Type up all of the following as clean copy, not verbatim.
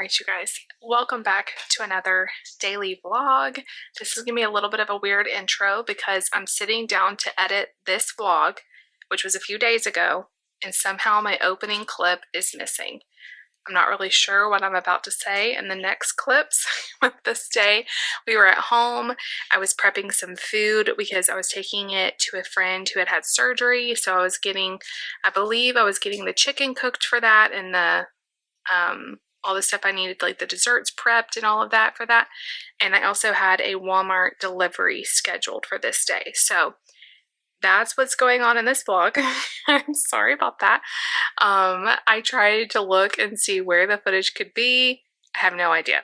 Alright, you guys, welcome back to another daily vlog. This is going to be a little bit of a weird intro because I'm sitting down to edit this vlog, which was a few days ago, and somehow my opening clip is missing. I'm not really sure what I'm about to say in the next clips. With this day, we were at home. I was prepping some food because I was taking it to a friend who had had surgery. So I believe I was getting the chicken cooked for that and the all the stuff I needed, like the desserts prepped and all of that for that. And I also had a Walmart delivery scheduled for this day. So that's what's going on in this vlog. I'm sorry about that. I tried to look and see where the footage could be. I have no idea.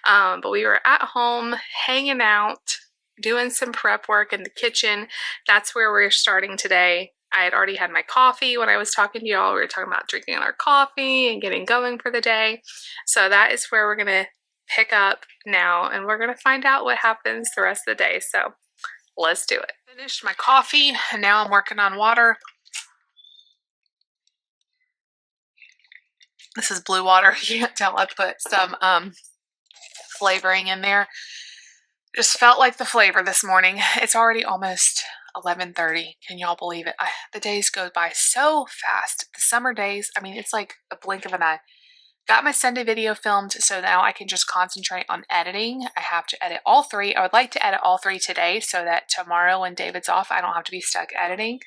But we were at home hanging out, doing some prep work in the kitchen. That's where we're starting today. I had already had my coffee when I was talking to y'all. We were talking about drinking our coffee and getting going for the day. So that is where we're going to pick up now, and we're going to find out what happens the rest of the day. So let's do it. Finished my coffee, and now I'm working on water. This is blue water. You can't tell I put some flavoring in there. Just felt like the flavor this morning. It's already almost 11:30. Can y'all believe it? The days go by so fast. The summer days, I mean, it's like a blink of an eye. Got my Sunday video filmed, so now I can just concentrate on editing. I have to edit all three. I would like to edit all three today so that tomorrow when David's off, I don't have to be stuck editing.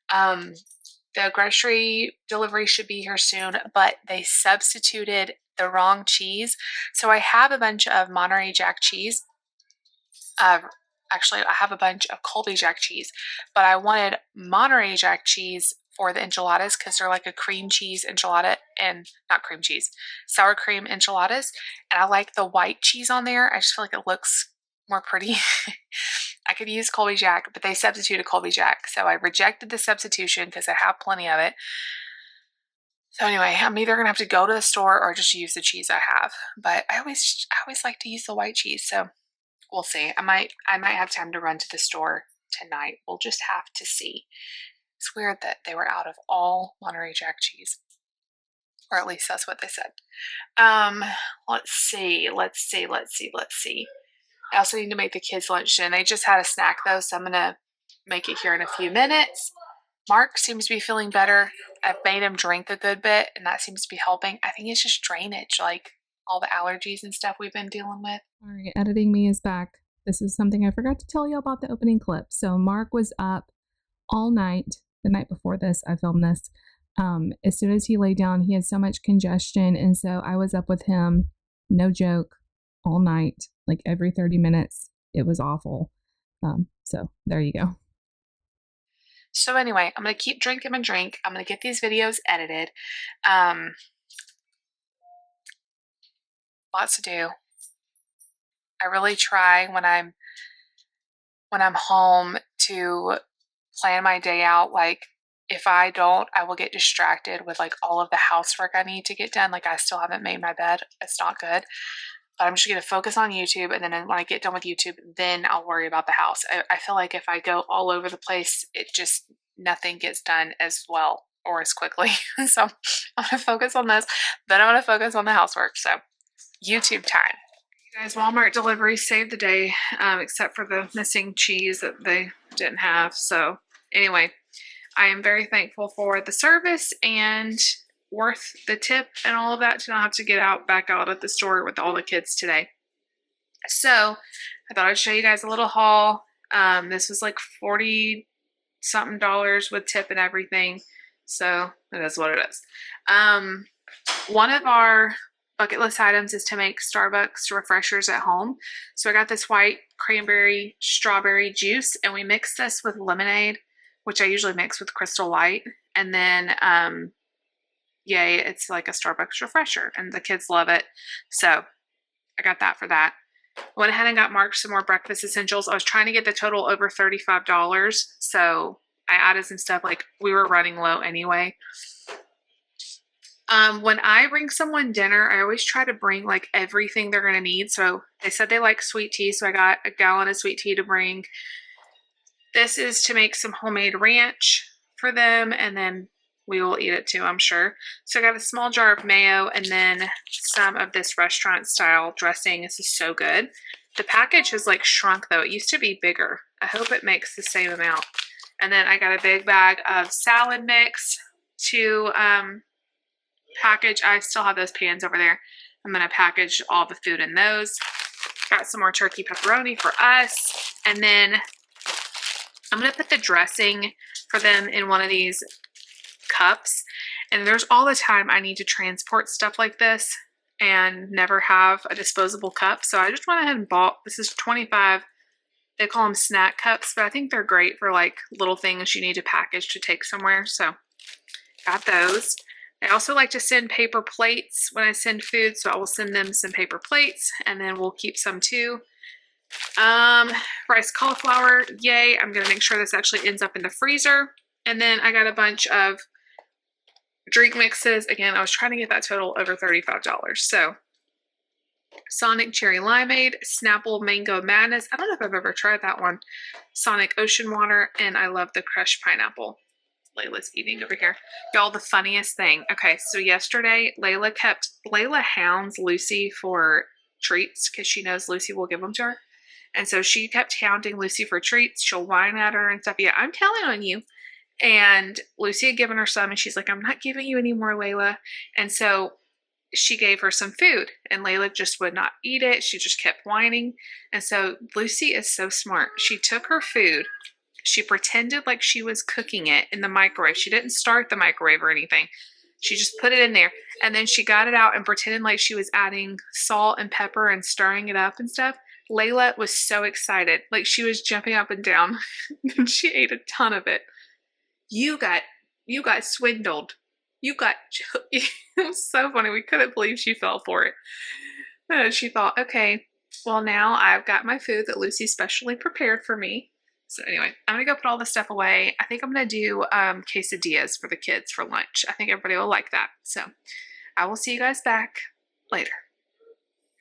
The grocery delivery should be here soon, but they substituted the wrong cheese. So I have a bunch of Monterey Jack cheese. Actually, I have a bunch of Colby Jack cheese, but I wanted Monterey Jack cheese for the enchiladas because they're like a cream cheese enchilada, and not cream cheese, sour cream enchiladas. And I like the white cheese on there. I just feel like it looks more pretty. I could use Colby Jack, but they substituted Colby Jack. So I rejected the substitution because I have plenty of it. So anyway, I'm either going to have to go to the store or just use the cheese I have. But I always like to use the white cheese. So we'll see. I might have time to run to the store tonight. We'll just have to see. It's weird that they were out of all Monterey Jack cheese. Or at least that's what they said. Let's see. I also need to make the kids lunch soon. They just had a snack though, so I'm gonna make it here in a few minutes. Mark seems to be feeling better. I've made him drink a good bit, and that seems to be helping. I think it's just drainage, like all the allergies and stuff we've been dealing with. All right, editing me is back. This is something I forgot to tell you about the opening clip. So Mark was up all night. The night before this, I filmed this. As soon as he lay down, he had so much congestion, and so I was up with him, no joke, all night, like every 30 minutes. It was awful. So there you go. So anyway, I'm going to keep drinking my drink. I'm going to get these videos edited. Lots to do. I really try when I'm home to plan my day out. Like if I don't, I will get distracted with like all of the housework I need to get done. Like I still haven't made my bed. It's not good. But I'm just going to focus on YouTube, and then when I get done with YouTube, then I'll worry about the house. I feel like if I go all over the place, nothing gets done as well or as quickly. So I'm going to focus on this, then I'm going to focus on the housework. So YouTube time. You guys, Walmart delivery saved the day, except for the missing cheese that they didn't have. So anyway, I am very thankful for the service and worth the tip and all of that to not have to get back out at the store with all the kids today. So I thought I'd show you guys a little haul. This was like $40 something with tip and everything. So it is what it is. One of our bucket list items is to make Starbucks refreshers at home. So I got this white cranberry strawberry juice, and we mixed this with lemonade, which I usually mix with Crystal Light. And then, yay, it's like a Starbucks refresher, and the kids love it. So I got that for that. Went ahead and got Mark some more breakfast essentials. I was trying to get the total over $35. So I added some stuff, like we were running low anyway. When I bring someone dinner, I always try to bring like everything they're going to need. So they said they like sweet tea. So I got a gallon of sweet tea to bring. This is to make some homemade ranch for them. And then we will eat it too, I'm sure. So I got a small jar of mayo and then some of this restaurant style dressing. This is so good. The package has like shrunk though. It used to be bigger. I hope it makes the same amount. And then I got a big bag of salad mix to package. I still have those pans over there. I'm going to package all the food in those. Got some more turkey pepperoni for us. And then I'm going to put the dressing for them in one of these cups. And there's all the time I need to transport stuff like this and never have a disposable cup. So I just went ahead and bought, this is 25, they call them snack cups, but I think they're great for like little things you need to package to take somewhere. So got those. I also like to send paper plates when I send food, so I will send them some paper plates and then we'll keep some too. Rice cauliflower, yay. I'm gonna make sure this actually ends up in the freezer. And then I got a bunch of drink mixes. Again, I was trying to get that total over $35. So Sonic Cherry Limeade, Snapple Mango Madness. I don't know if I've ever tried that one. Sonic Ocean Water, and I love the crushed pineapple. Layla's eating over here. Y'all, the funniest thing. Okay, so yesterday, Layla hounds Lucy for treats because she knows Lucy will give them to her. And so she kept hounding Lucy for treats. She'll whine at her and stuff. Yeah, I'm telling on you. And Lucy had given her some, and she's like, I'm not giving you any more, Layla. And so she gave her some food, and Layla just would not eat it. She just kept whining. And so Lucy is so smart. She took her food. She pretended like she was cooking it in the microwave. She didn't start the microwave or anything. She just put it in there. And then she got it out and pretended like she was adding salt and pepper and stirring it up and stuff. Layla was so excited. Like she was jumping up and down. And she ate a ton of it. You got swindled. It was so funny. We couldn't believe she fell for it. She thought, okay, well now I've got my food that Lucy specially prepared for me. So anyway, I'm going to go put all this stuff away. I think I'm going to do quesadillas for the kids for lunch. I think everybody will like that. So I will see you guys back later.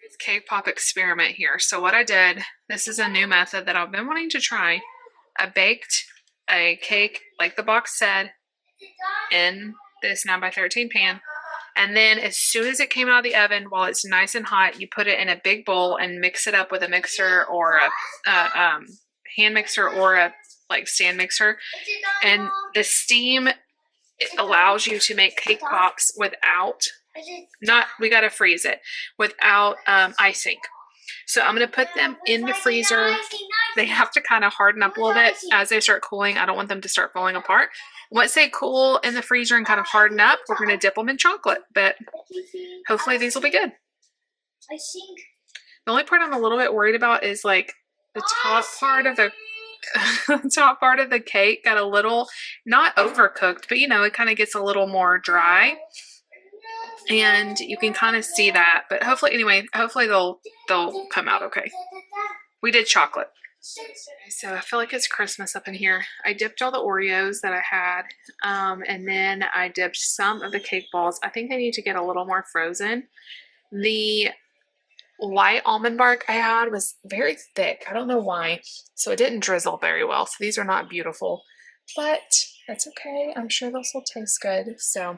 It's cake pop experiment here. So what I did, this is a new method that I've been wanting to try. I baked a cake, like the box said, in this 9x13 pan. And then as soon as it came out of the oven, while it's nice and hot, you put it in a big bowl and mix it up with a mixer or a hand mixer or a like stand mixer. And the steam, it allows you to make cake pops without, we got to freeze it, without icing. So I'm going to put them in the freezer. They have to kind of harden up a little bit as they start cooling. I don't want them to start falling apart. Once they cool in the freezer and kind of harden up, we're going to dip them in chocolate. But hopefully these will be good. The only part I'm a little bit worried about is like the top part of the top part of the cake got a little, not overcooked, but you know, it kind of gets a little more dry. And you can kind of see that, but hopefully, anyway, hopefully they'll come out okay. We did chocolate. So I feel like it's Christmas up in here. I dipped all the Oreos that I had, and then I dipped some of the cake balls. I think they need to get a little more frozen. The white almond bark I had was very thick. I don't know why. So it didn't drizzle very well. So these are not beautiful, but that's okay. I'm sure those will taste good. So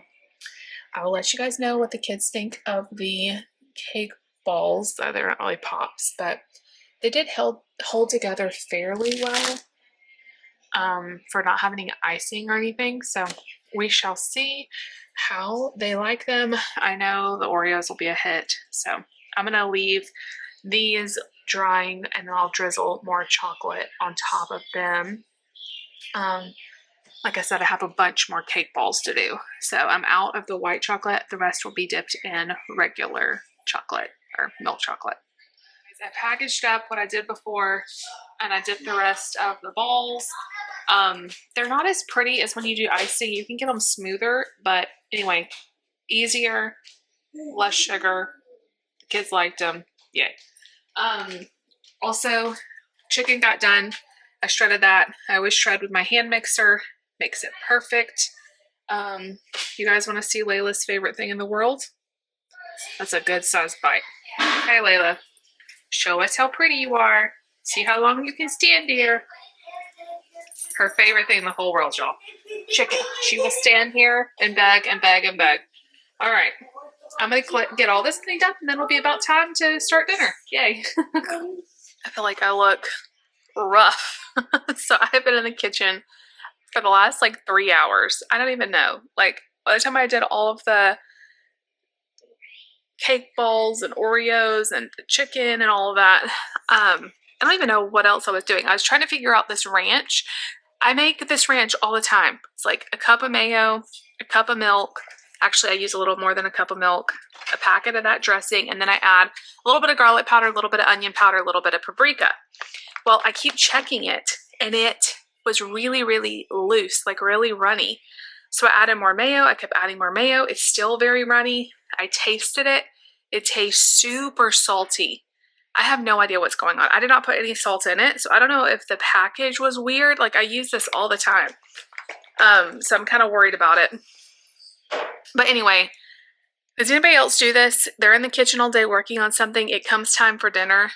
I will let you guys know what the kids think of the cake balls. They're not really pops, but they did hold together fairly well for not having any icing or anything. So we shall see how they like them. I know the Oreos will be a hit. So I'm going to leave these drying and then I'll drizzle more chocolate on top of them. Like I said, I have a bunch more cake balls to do. So I'm out of the white chocolate. The rest will be dipped in regular chocolate or milk chocolate. I packaged up what I did before and I dipped the rest of the balls. They're not as pretty as when you do icing. You can get them smoother, but anyway, easier, less sugar. The kids liked them. Yay. Also, chicken got done. I shredded that. I always shred with my hand mixer. Makes it perfect. You guys want to see Layla's favorite thing in the world? That's a good sized bite. Okay, Layla. Show us how pretty you are. See how long you can stand here. Her favorite thing in the whole world, y'all. Chicken. She will stand here and beg and beg and beg. All right. I'm going to get all this cleaned up, and then it'll be about time to start dinner. Yay. I feel like I look rough. So I have been in the kitchen for the last like 3 hours. I don't even know. Like, by the time I did all of the cake balls and Oreos and the chicken and all of that, I don't even know what else I was doing. I was trying to figure out this ranch. I make this ranch all the time. It's like a cup of mayo, a cup of milk. Actually, I use a little more than a cup of milk, a packet of that dressing, and then I add a little bit of garlic powder, a little bit of onion powder, a little bit of paprika. Well, I keep checking it, and it was really, really loose, like really runny. So I added more mayo. I kept adding more mayo. It's still very runny. I tasted it. It tastes super salty. I have no idea what's going on. I did not put any salt in it, so I don't know if the package was weird. Like, I use this all the time. So I'm kind of worried about it. But anyway, does anybody else do this? They're in the kitchen all day working on something. It comes time for dinner.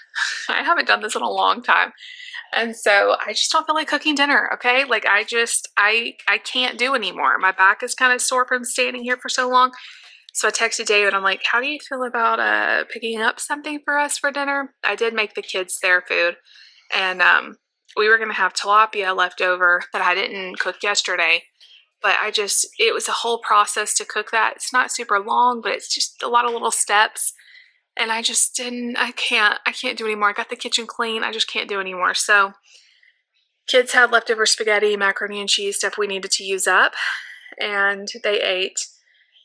I haven't done this in a long time. And so I just don't feel like cooking dinner, okay? Like, I can't do anymore. My back is kind of sore from standing here for so long. So I texted David. I'm like, how do you feel about picking up something for us for dinner? I did make the kids their food. And we were going to have tilapia left over that I didn't cook yesterday. But it was a whole process to cook that. It's not super long, but it's just a lot of little steps. And I can't do anymore. I got the kitchen clean. I just can't do anymore. So kids had leftover spaghetti, macaroni and cheese, stuff we needed to use up. And they ate.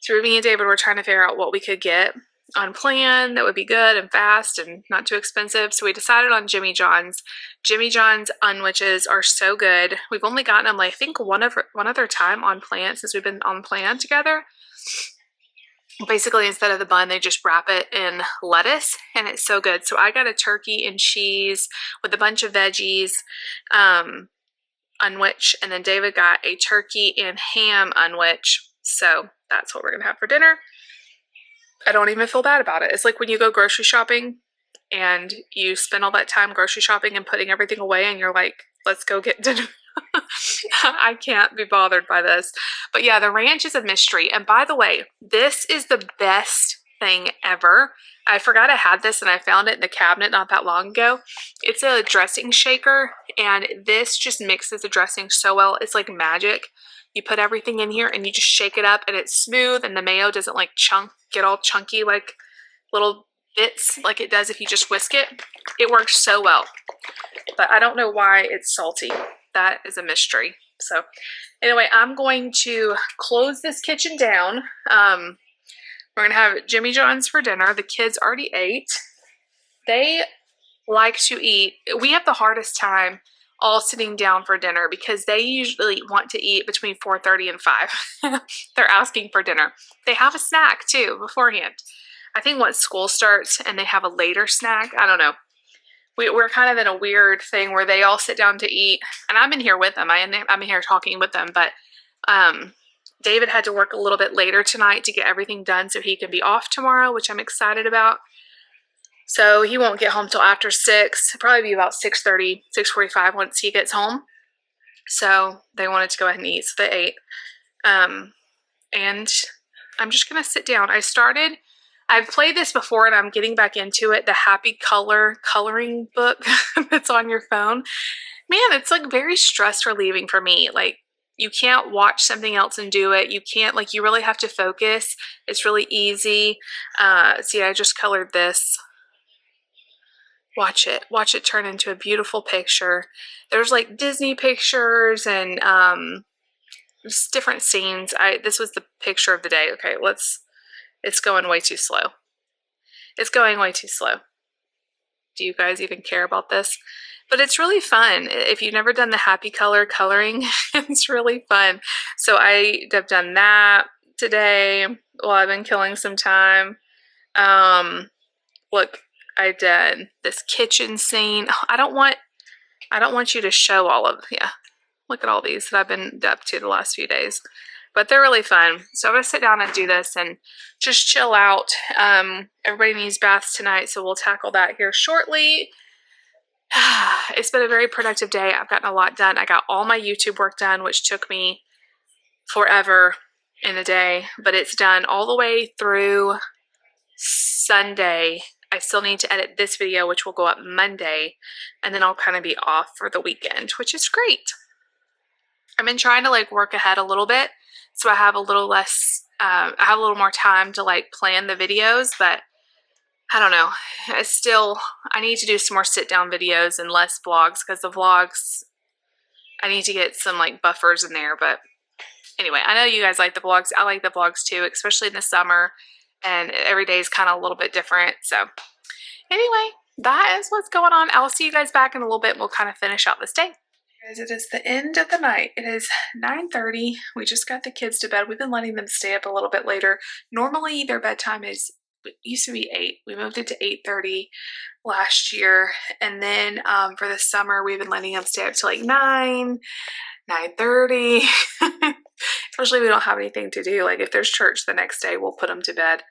So me and David were trying to figure out what we could get on plan that would be good and fast and not too expensive. So we decided on Jimmy John's. Jimmy John's unwitches are so good. We've only gotten them, like, I think one other time on plan since we've been on plan together. Basically, instead of the bun, they just wrap it in lettuce, and it's so good. So I got a turkey and cheese with a bunch of veggies, unwich, and then David got a turkey and ham unwich. So that's what we're gonna have for dinner. I don't even feel bad about it. It's like when you go grocery shopping and you spend all that time grocery shopping and putting everything away, and you're like, let's go get dinner. I can't be bothered by this. But yeah, the ranch is a mystery. And by the way, this is the best thing ever. I forgot I had this, and I found it in the cabinet not that long ago. It's a dressing shaker, and this just mixes the dressing so well. It's like magic. You put everything in here and you just shake it up, and it's smooth, and the mayo doesn't like get all chunky like little bits like it does if you just whisk it. It works so well. But I don't know why it's salty. That is a mystery. So anyway, I'm going to close this kitchen down. We're going to have Jimmy John's for dinner. The kids already ate. They like to eat. We have the hardest time all sitting down for dinner because they usually want to eat between 4:30 and 5. They're asking for dinner. They have a snack too beforehand. I think once school starts and they have a later snack, I don't know. We're kind of in a weird thing where they all sit down to eat, and I'm in here with them. I'm in here talking with them, but David had to work a little bit later tonight to get everything done so he can be off tomorrow, which I'm excited about. So he won't get home till after 6. It'll probably be about 6:30, 6:45 once he gets home. So they wanted to go ahead and eat, so they ate. And I'm just going to sit down. I've played this before, and I'm getting back into it, the Happy Color coloring book that's on your phone. Man, it's like very stress relieving for me. Like, you can't watch something else and do it. You can't, like, you really have to focus. It's really easy. See, I just colored this. Watch it turn into a beautiful picture. There's like Disney pictures and just different scenes. This was the picture of the day. Okay, it's going way too slow. It's going way too slow. Do you guys even care about this? But it's really fun. If you've never done the Happy Color coloring, it's really fun. So I have done that today while I've been killing some time. Look, I did this kitchen scene. I don't want you to show all of, yeah. Look at all these that I've been up to the last few days. But they're really fun. So I'm going to sit down and do this and just chill out. Everybody needs baths tonight, so we'll tackle that here shortly. it's been a very productive day. I've gotten a lot done. I got all my YouTube work done, which took me forever in a day, but it's done all the way through Sunday. I still need to edit this video, which will go up Monday, and then I'll kind of be off for the weekend, which is great. I've been trying to like work ahead a little bit, so I have a little less, I have a little more time to like plan the videos, but I don't know. I need to do some more sit down videos and less vlogs, because the vlogs, I need to get some like buffers in there. But anyway, I know you guys like the vlogs. I like the vlogs too, especially in the summer, and every day is kind of a little bit different. So anyway, that is what's going on. I'll see you guys back in a little bit, and we'll kind of finish out this day. Guys, it is the end of the night. It is 9:30. We just got the kids to bed. We've been letting them stay up a little bit later. Normally their bedtime used to be 8. We moved it to 8:30 last year, and then for the summer we've been letting them stay up to like 9:30. Especially if we don't have anything to do. Like if there's church the next day, we'll put them to bed,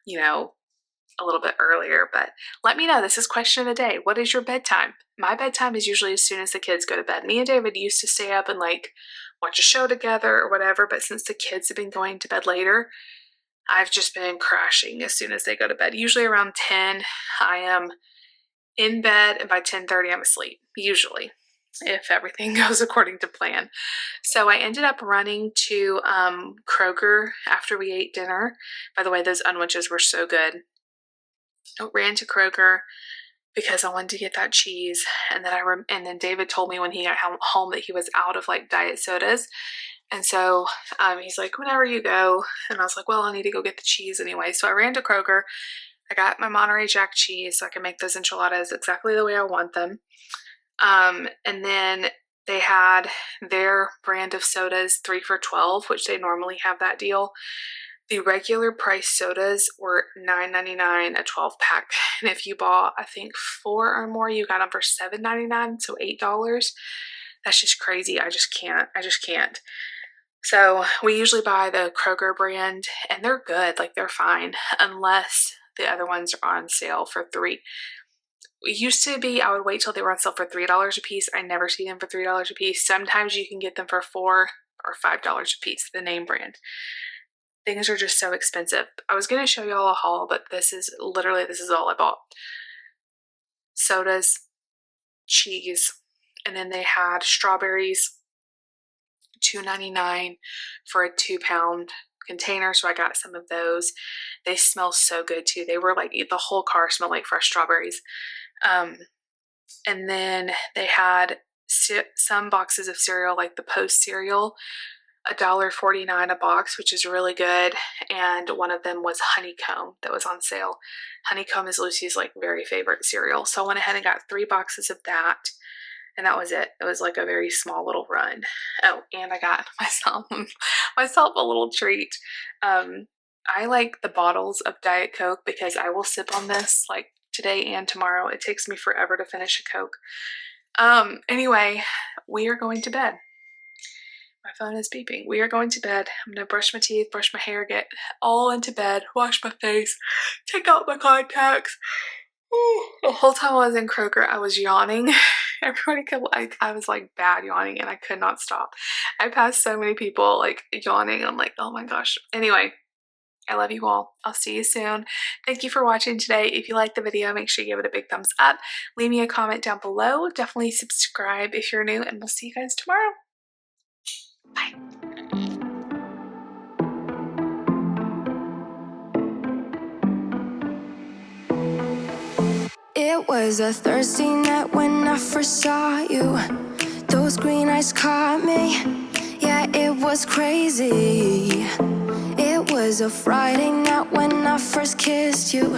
you know, a little bit earlier. But let me know. This is question of the day. What is your bedtime? My bedtime is usually as soon as the kids go to bed. Me and David used to stay up and like watch a show together or whatever, but since the kids have been going to bed later, I've just been crashing as soon as they go to bed. Usually around 10, I am in bed, and by 10:30 I'm asleep, usually, if everything goes according to plan. So I ended up running to Kroger after we ate dinner. By the way, those unwedges were so good. I ran to Kroger because I wanted to get that cheese, and then David told me when he got home that he was out of like diet sodas, and so he's like, whenever you go, and I was like, well, I need to go get the cheese anyway. So I ran to Kroger. I got my Monterey Jack cheese so I can make those enchiladas exactly the way I want them. And then they had their brand of sodas 3 for $12, which they normally have that deal. The regular price sodas were $9.99 a 12-pack, and if you bought, I think 4 or more, you got them for $7.99, so $8. That's just crazy. I just can't. So we usually buy the Kroger brand, and they're good. Like they're fine, unless the other ones are on sale for $3. It used to be I would wait till they were on sale for $3 a piece. I never see them for $3 a piece. Sometimes you can get them for $4 or $5 a piece, the name brand. Things are just so expensive. I was going to show y'all a haul, but this is all I bought. Sodas, cheese, and then they had strawberries, $2.99 for a 2-pound container, so I got some of those. They smell so good too. They were like, the whole car smelled like fresh strawberries. And then they had some boxes of cereal, like the Post cereal, $1.49 a box, which is really good. And one of them was honeycomb that was on sale. Honeycomb is Lucy's like very favorite cereal, so I went ahead and got 3 boxes of that, and that was it. It was like a very small little run. Oh, and I got myself a little treat. I like the bottles of Diet Coke because I will sip on this like today and tomorrow. It takes me forever to finish a Coke. Anyway, we are going to bed. My phone is beeping. We are going to bed. I'm going to brush my teeth, brush my hair, get all into bed, wash my face, take out my contacts. Ooh. The whole time I was in Kroger, I was yawning. Everybody could I was like bad yawning, and I could not stop. I passed so many people like yawning, and I'm like, oh my gosh. Anyway, I love you all. I'll see you soon. Thank you for watching today. If you liked the video, make sure you give it a big thumbs up. Leave me a comment down below. Definitely subscribe if you're new, and we'll see you guys tomorrow. Bye. It was a Thursday night when I first saw you. Those green eyes caught me. Yeah, it was crazy. It was a Friday night when I first kissed you.